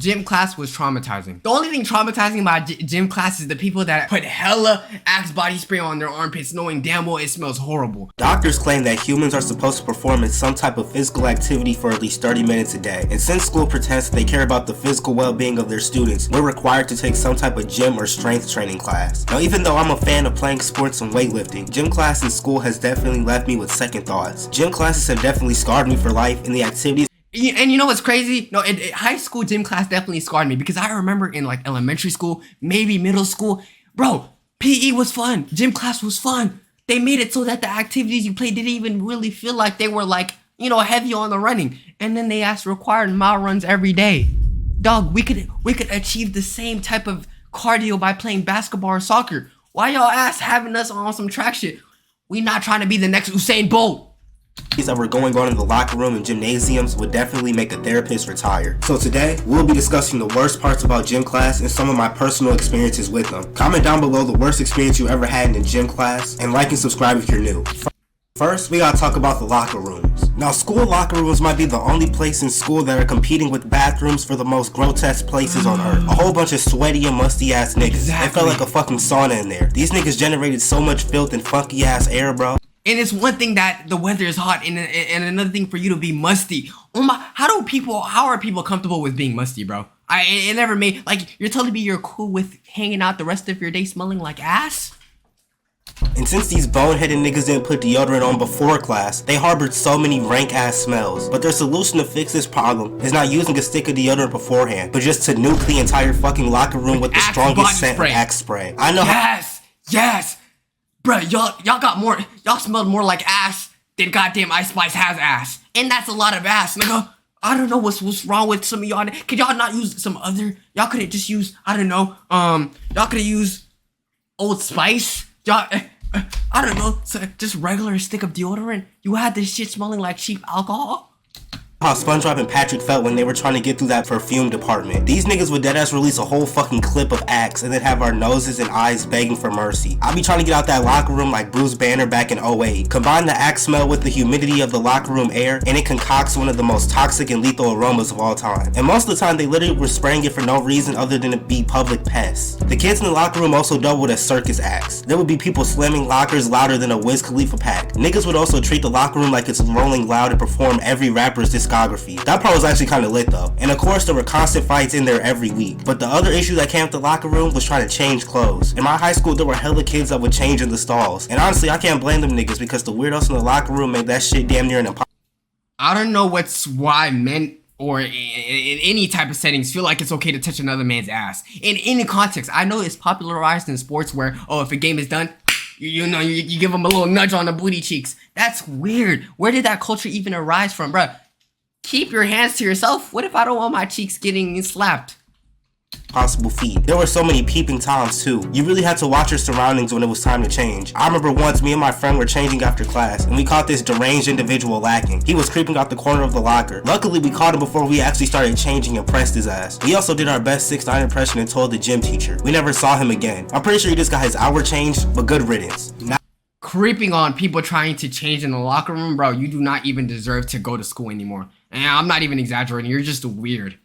Gym class was traumatizing. The only thing traumatizing about gym class is the people that put hella Axe body spray on their armpits knowing damn well it smells horrible. Doctors claim that humans are supposed to perform in some type of physical activity for at least 30 minutes a day. And since school pretends that they care about the physical well-being of their students, we're required to take some type of gym or strength training class. Now, even though I'm a fan of playing sports and weightlifting, gym class in school has definitely left me with second thoughts. Gym classes have definitely scarred me for life, and the activities. And you know what's crazy? No, high school gym class definitely scarred me because I remember in like elementary school, maybe middle school, bro, PE was fun. Gym class was fun. They made it so that the activities you played didn't even really feel like they were like, you know, heavy on the running. And then they required mile runs every day. Dog, we could achieve the same type of cardio by playing basketball or soccer. Why y'all ass having us on some track shit? We not trying to be the next Usain Bolt. That were going on in the locker room and gymnasiums would definitely make a therapist retire. So today, we'll be discussing the worst parts about gym class and some of my personal experiences with them. Comment down below the worst experience you ever had in gym class, and like and subscribe if you're new. First, we gotta talk about the locker rooms. Now, school locker rooms might be the only place in school that are competing with bathrooms for the most grotesque places on earth. A whole bunch of sweaty and musty ass niggas. Exactly. It felt like a fucking sauna in there. These niggas generated so much filth and funky ass air, bro. And it's one thing that the weather is hot, and another thing for you to be musty. Oh my! How are people comfortable with being musty, bro? It never made, like, you're telling me you're cool with hanging out the rest of your day smelling like ass? And since these boneheaded niggas didn't put deodorant on before class, they harbored so many rank ass smells. But their solution to fix this problem is not using a stick of deodorant beforehand, but just to nuke the entire fucking locker room with the strongest scent of Axe spray. I know. Yes. Bruh, y'all smelled more like ass than goddamn Ice Spice has ass. And that's a lot of ass, nigga. I don't know what's wrong with some of y'all. Could y'all not use some other, y'all couldn't just use, I don't know, y'all could've used Old Spice? Y'all, I don't know, so just regular stick of deodorant? You had this shit smelling like cheap alcohol? How SpongeBob and Patrick felt when they were trying to get through that perfume department. These niggas would deadass release a whole fucking clip of Axe and then have our noses and eyes begging for mercy. I'd be trying to get out that locker room like Bruce Banner back in 08. Combine the Axe smell with the humidity of the locker room air and it concocts one of the most toxic and lethal aromas of all time. And most of the time they literally were spraying it for no reason other than to be public pests. The kids in the locker room also doubled as circus acts. There would be people slamming lockers louder than a Wiz Khalifa pack. Niggas would also treat the locker room like it's Rolling Loud and perform every rapper's discography. That part was actually kind of lit though. And of course there were constant fights in there every week. But the other issue that came with the locker room was trying to change clothes. In my high school there were hella kids that would change in the stalls. And honestly I can't blame them niggas because the weirdos in the locker room made that shit damn near an impossible. I don't know why men or in any type of settings feel like it's okay to touch another man's ass. In any context, I know it's popularized in sports where, oh, if a game is done, you give them a little nudge on the booty cheeks. That's weird. Where did that culture even arise from, bruh? Keep your hands to yourself. What if I don't want my cheeks getting slapped? Possible feat. There were so many peeping toms too. You really had to watch your surroundings when it was time to change. I remember once me and my friend were changing after class and we caught this deranged individual lacking. He was creeping out the corner of the locker. Luckily we caught him before we actually started changing and pressed his ass. We also did our best 6ix9ine impression and told the gym teacher. We never saw him again. I'm pretty sure he just got his hour changed, but good riddance. Creeping on people trying to change in the locker room, bro, you do not even deserve to go to school anymore. And I'm not even exaggerating, you're just weird.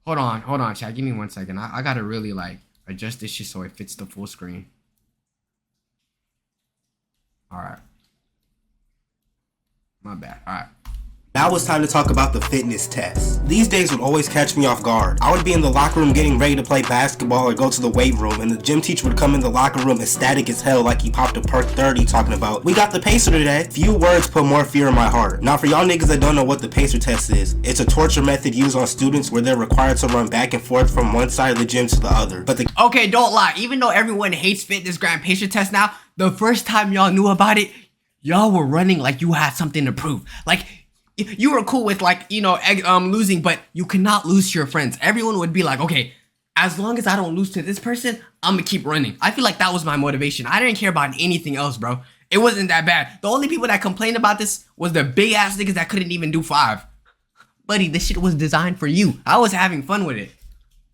Hold on, chat, give me 1 second. I gotta really, like, adjust this shit so it fits the full screen. Alright. My bad, alright. Now it's time to talk about the fitness test. These days would always catch me off guard. I would be in the locker room getting ready to play basketball or go to the weight room, and the gym teacher would come in the locker room ecstatic as hell like he popped a perk 30 talking about, we got the pacer today. Few words put more fear in my heart. Now for y'all niggas that don't know what the pacer test is, it's a torture method used on students where they're required to run back and forth from one side of the gym to the other. But okay, don't lie. Even though everyone hates fitness grand pacer test now, the first time y'all knew about it, y'all were running like you had something to prove. Like, you were cool with, like, you know, losing, but you cannot lose to your friends. Everyone would be like, okay, as long as I don't lose to this person, I'm gonna keep running. I feel like that was my motivation. I didn't care about anything else, bro. It wasn't that bad. The only people that complained about this was the big ass niggas that couldn't even do 5. Buddy, this shit was designed for you. I was having fun with it.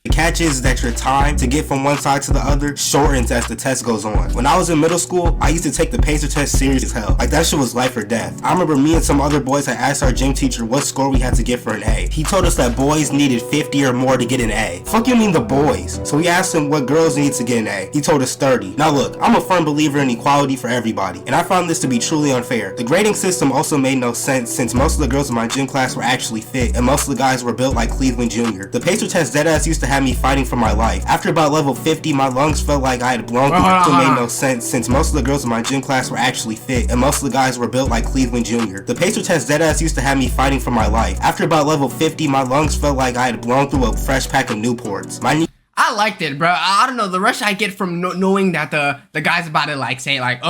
The catch is that your time to get from one side to the other shortens as the test goes on. When I was in middle school, I used to take the pacer test serious as hell. Like that shit was life or death. I remember me and some other boys had asked our gym teacher what score we had to get for an A. He told us that boys needed 50 or more to get an A. Fuck you mean the boys? So we asked him what girls need to get an A. He told us 30. Now look, I'm a firm believer in equality for everybody, and I found this to be truly unfair. The grading system also made no sense since most of the girls in my gym class were actually fit, and most of the guys were built like Cleveland Jr. The pacer test deadass used to have me fighting for my life. After about level 50, my lungs felt like I had blown through. It made no sense since most of the girls in my gym class were actually fit, and most of the guys were built like Cleveland Jr. The pacer test deadass used to have me fighting for my life. After about level 50, my lungs felt like I had blown through a fresh pack of Newports. I liked it, bro. I don't know, the rush I get from knowing that the guy's about to like say like,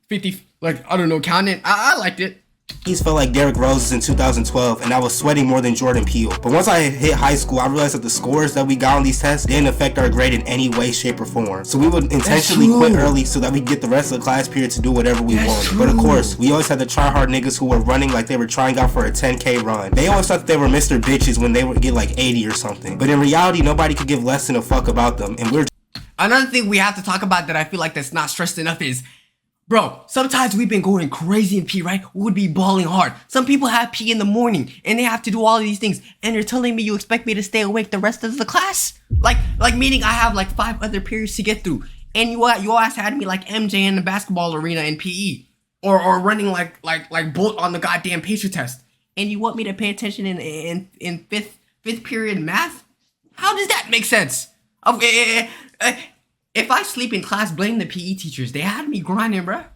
50, like, I don't know, count it. I liked it. These felt like Derrick Rose's in 2012, and I was sweating more than Jordan Peele. But once I hit high school, I realized that the scores that we got on these tests didn't affect our grade in any way, shape, or form. So we would intentionally quit early so that we could get the rest of the class period to do whatever we wanted. But of course, we always had the tryhard niggas who were running like they were trying out for a 10K run. They always thought that they were Mr. Bitches when they would get like 80 or something. But in reality, nobody could give less than a fuck about them, and we're... Another thing we have to talk about that I feel like that's not stressed enough is, bro, sometimes we've been going crazy in P, right? We would be balling hard. Some people have P in the morning and they have to do all of these things. And you're telling me you expect me to stay awake the rest of the class? Like meaning I have like 5 other periods to get through. And you always had me like MJ in the basketball arena in PE. Or running like Bolt on the goddamn pacer test. And you want me to pay attention in fifth period math? How does that make sense? If I sleep in class, blame the PE teachers. They had me grinding, bruh.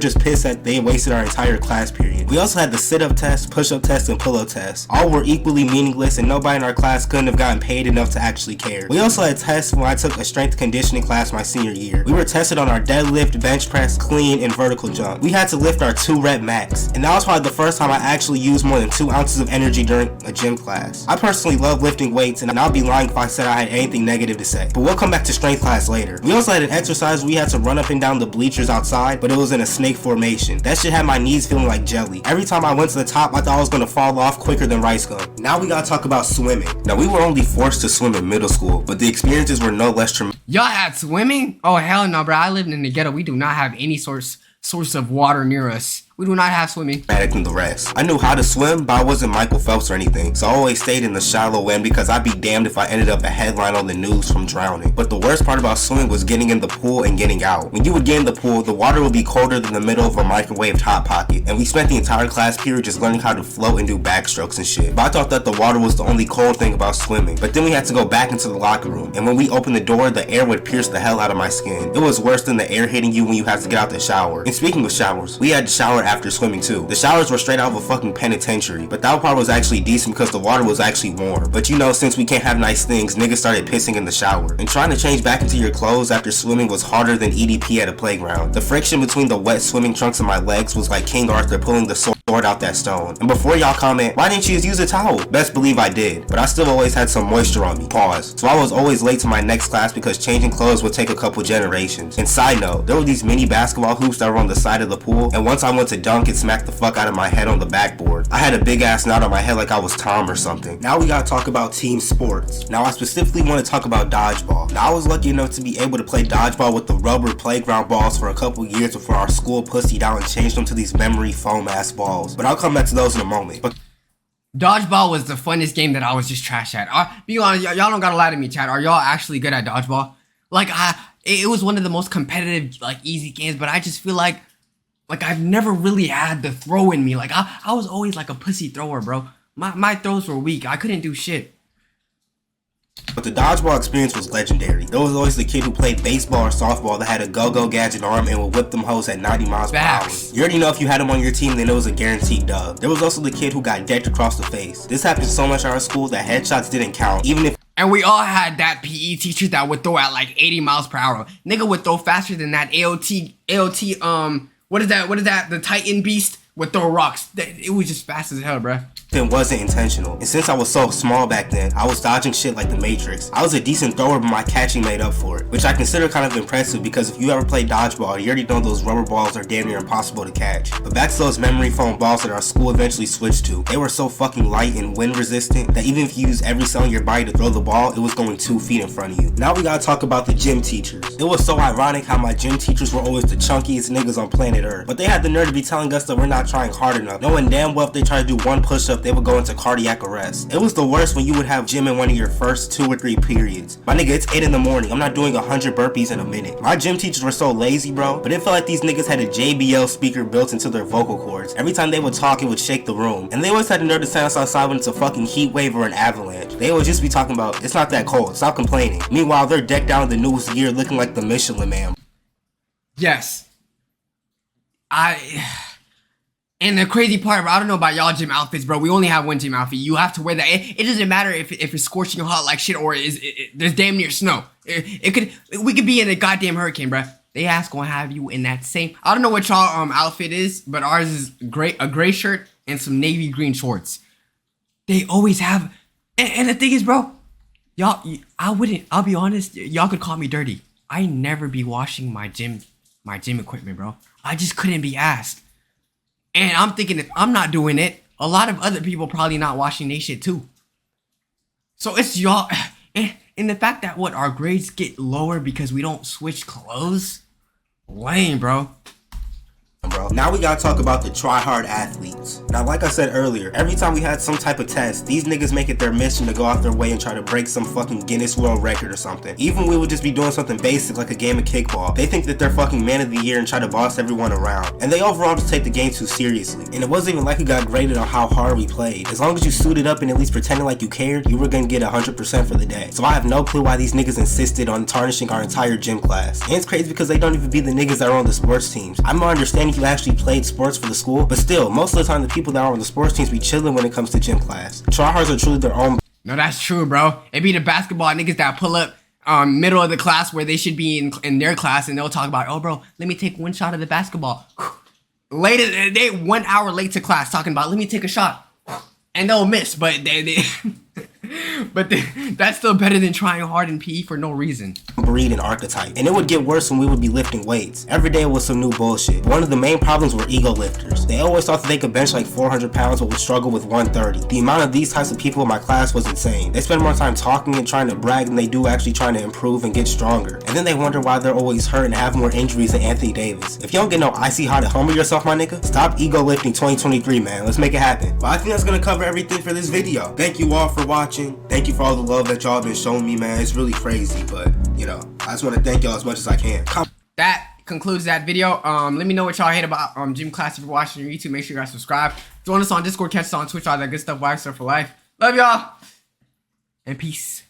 Just pissed that they wasted our entire class period. We also had the sit-up test, push-up test, and pull-up test. All were equally meaningless, and nobody in our class couldn't have gotten paid enough to actually care. We also had tests when I took a strength conditioning class my senior year. We were tested on our deadlift, bench press, clean, and vertical jump. We had to lift our 2-rep max, and that was probably the first time I actually used more than 2 ounces of energy during a gym class. I personally love lifting weights, and I'll be lying if I said I had anything negative to say. But we'll come back to strength class later. We also had an exercise where we had to run up and down the bleachers outside, but it was in a snake formation. That shit had my knees feeling like jelly. Every time I went to the top, I thought I was gonna fall off quicker than rice gum. Now we gotta talk about swimming. Now we were only forced to swim in middle school, but the experiences were no less traumatic. Y'all had swimming? Oh hell no, bro. I lived in the ghetto. We do not have any source of water near us. We do not have swimming. Than the rest. I knew how to swim, but I wasn't Michael Phelps or anything, so I always stayed in the shallow end because I'd be damned if I ended up a headline on the news from drowning. But the worst part about swimming was getting in the pool and getting out. When you would get in the pool, the water would be colder than the middle of a microwaved hot pocket, and we spent the entire class period just learning how to float and do backstrokes and shit. But I thought that the water was the only cold thing about swimming. But then we had to go back into the locker room, and when we opened the door, the air would pierce the hell out of my skin. It was worse than the air hitting you when you had to get out the shower. And speaking of showers, we had to shower after swimming too. The showers were straight out of a fucking penitentiary, but that part was actually decent because the water was actually warm. But you know, since we can't have nice things, niggas started pissing in the shower. And trying to change back into your clothes after swimming was harder than EDP at a playground. The friction between the wet swimming trunks and my legs was like King Arthur pulling the sword out that stone. And before y'all comment, why didn't you just use a towel? Best believe I did, but I still always had some moisture on me. Pause. So I was always late to my next class because changing clothes would take a couple generations. And side note, there were these mini basketball hoops that were on the side of the pool, and once I went to dunk, it smacked the fuck out of my head on the backboard. I had a big ass knot on my head like I was Tom or something. Now we gotta talk about team sports. Now I specifically want to talk about dodgeball. Now I was lucky enough to be able to play dodgeball with the rubber playground balls for a couple years before our school pussied out and changed them to these memory foam ass balls. But I'll come back to those in a moment. But Dodgeball was the funnest game that I was just trash at. Be honest, y'all don't gotta lie to me, Chad. Are y'all actually good at dodgeball? Like, it was one of the most competitive, like, easy games, but I just feel like I've never really had the throw in me. Like, I was always like a pussy thrower, bro. My throws were weak. I couldn't do shit. But the dodgeball experience was legendary. There was always the kid who played baseball or softball that had a go-go gadget arm and would whip them hoes at 90 miles per hour. You already know if you had him on your team, then it was a guaranteed dub. There was also the kid who got decked across the face. This happened so much at our school that headshots didn't count, even if... And we all had that PE teacher that would throw at like 80 miles per hour. Nigga would throw faster than that AOT, what is that? The Titan Beast would throw rocks. It was just fast as hell, bruh. It wasn't intentional. And since I was so small back then, I was dodging shit like the Matrix. I was a decent thrower, but my catching made up for it, which I consider kind of impressive because if you ever played dodgeball, you already know those rubber balls are damn near impossible to catch. But back to those memory foam balls that our school eventually switched to, they were so fucking light and wind resistant that even if you used every cell in your body to throw the ball, it was going 2 feet in front of you. Now we gotta talk about the gym teachers. It was so ironic how my gym teachers were always the chunkiest niggas on planet Earth, but they had the nerve to be telling us that we're not trying hard enough, knowing damn well if they tried to do one push-up, they would go into cardiac arrest. It was the worst when you would have gym in one of your first 2 or 3 periods. My nigga, it's 8 in the morning. I'm not doing 100 burpees in a minute. My gym teachers were so lazy, bro, but it felt like these niggas had a JBL speaker built into their vocal cords. Every time they would talk, it would shake the room. And they always had the nerve to send us outside when it's a fucking heat wave or an avalanche. They would just be talking about, it's not that cold, stop complaining. Meanwhile, they're decked out in the newest gear looking like the Michelin Man. Yes. And the crazy part, bro, I don't know about y'all gym outfits, bro. We only have one gym outfit. You have to wear that. It doesn't matter if it's scorching hot like shit or there's damn near snow. We could be in a goddamn hurricane, bro. They ask gonna have you in that same. I don't know what y'all outfit is, but ours is a gray shirt and some navy green shorts. They always have. And the thing is, bro, I'll be honest. Y'all could call me dirty. I never be washing my gym equipment, bro. I just couldn't be asked. And I'm thinking if I'm not doing it, a lot of other people probably not washing their shit too. So it's y'all. And the fact that our grades get lower because we don't switch clothes? Lame, bro. Now we gotta talk about the Tryhard Athletes. Now, like I said earlier, every time we had some type of test, these niggas make it their mission to go out their way and try to break some fucking Guinness World Record or something. Even we would just be doing something basic like a game of kickball. They think that they're fucking man of the year and try to boss everyone around. And they overall just take the game too seriously. And it wasn't even like we got graded on how hard we played. As long as you suited up and at least pretended like you cared, you were gonna get 100% for the day. So I have no clue why these niggas insisted on tarnishing our entire gym class. And it's crazy because they don't even be the niggas that are on the sports teams. I'm not understanding you actually played sports for the school, but still, most of the time the people that are on the sports teams be chilling when it comes to gym class. Tryhards are truly their own. No, that's true, bro. It be the basketball niggas that pull up middle of the class where they should be in their class, and they'll talk about, oh, bro, let me take one shot of the basketball. Later, they 1 hour late to class talking about, let me take a shot, and they'll miss, but that's still better than trying hard in PE for no reason. Breed and archetype, and it would get worse when we would be lifting weights. Every day was some new bullshit. One of the main problems were ego lifters. They always thought that they could bench like 400 pounds but would struggle with 130. The amount of these types of people in my class was insane. They spend more time talking and trying to brag than they do actually trying to improve and get stronger. And then they wonder why they're always hurt and have more injuries than Anthony Davis. If you don't get no icy hot and humble yourself, my nigga, stop ego lifting 2023, man. Let's make it happen. But I think that's gonna cover everything for this video. Thank you all for watching. Thank you for all the love that y'all been showing me, man. It's really crazy, but you know, I just want to thank y'all as much as I can. That concludes that video. Let me know what y'all hate about gym class. If you're watching on YouTube, make sure you guys subscribe. Join us on Discord, catch us on Twitch, all that good stuff. Wag stuff for life. Love y'all, and peace.